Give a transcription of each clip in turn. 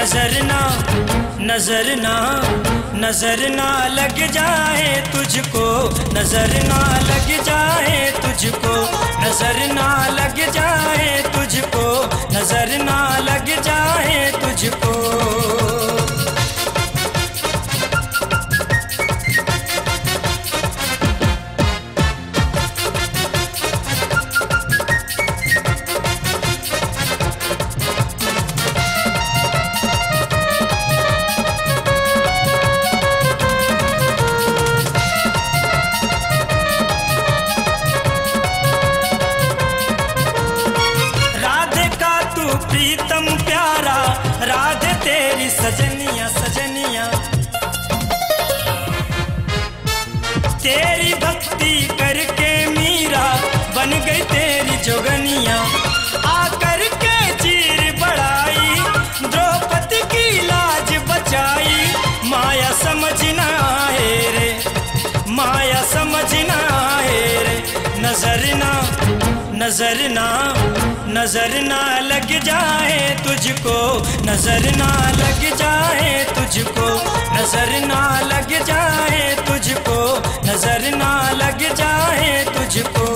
नजर ना नजर ना नजर ना लग जाए तुझको, नजर ना लग जाए तुझको, नजर ना लग जाए तुझको, नजर ना लग जाए तुझको। प्रीतम प्यारा राधे तेरी सजनिया सजनिया, तेरी भक्ति करके मीरा बन गई तेरी जोगनिया। आकर के चीर बढ़ाई द्रौपदी की लाज बचाई, माया समझ न आए रे, माया समझ न आए रे। नजर ना नजर ना नजर ना लग जाए तुझको, नजर ना लग जाए तुझको, नजर ना लग जाए तुझको, नजर ना लग जाए तुझको।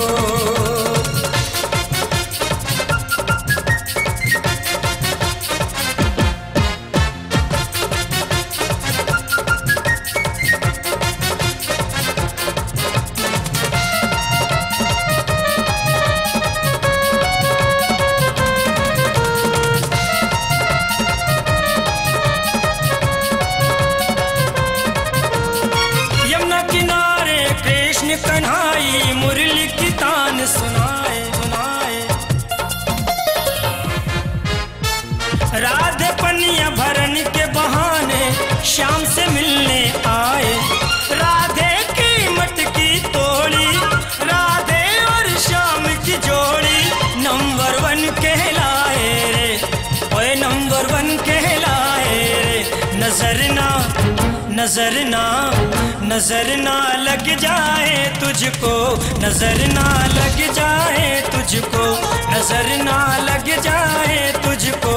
कन्हाई मुरली की तान सुनाए सुनाए, राधे पनिया भरन के बहाने शाम से मिलने आए। राधे की मटकी तोड़ी, राधे और शाम की जोड़ी नंबर 1 कहलाए रे, ओए नंबर 1 कहलाए रे। नजर ना नजर ना नजर ना लग जाए तुझको, नजर ना लग जाए तुझको, नजर ना लग जाए तुझको,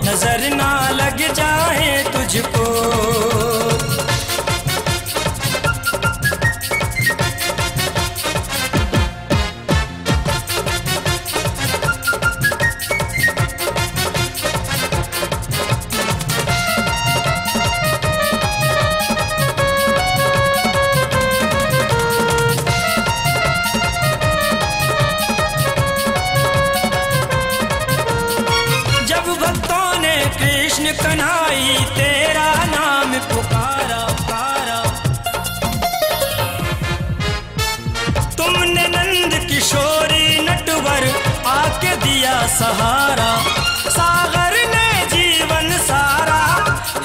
नजर ना लग जाए तुझको। कृष्ण कन्हाई तेरा नाम पुकारा पुकारा, तुमने नंद किशोरी नटवर आके दिया सहारा। सागर ने जीवन सारा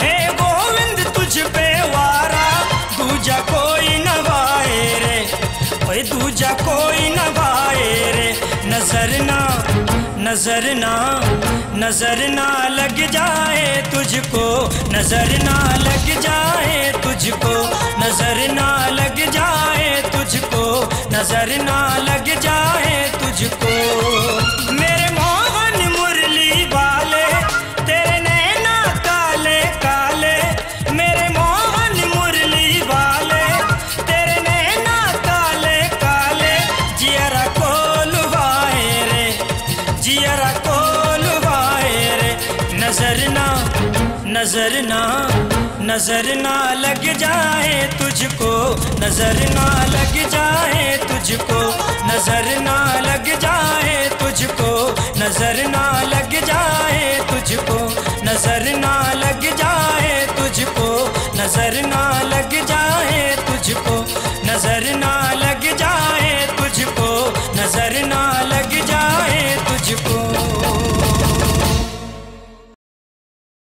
हे गोविंद तुझ पे वारा, दूजा कोई न वाए रे, ओए दूजा कोई न वाए रे। नजर ना नजर ना नजर ना लग जाए तुझको, नजर ना लग जाए तुझको, नजर ना लग जाए तुझको, नजर ना लग जाए तुझको। मेरे मोहन मुरली वाले तेरे नैना काले काले, मेरे मोहन मुरली वाले तेरे नैना काले काले, जियरा को लुभाए रे, जियरा को लुभाए रे। नजर ना नजर ना नजर ना लग जाए तुझको, नजर ना लग जाए तुझको, नजर ना लग जाए तुझको, नजर ना लग जाए तुझको, नजर ना लग जाए तुझको, नजर ना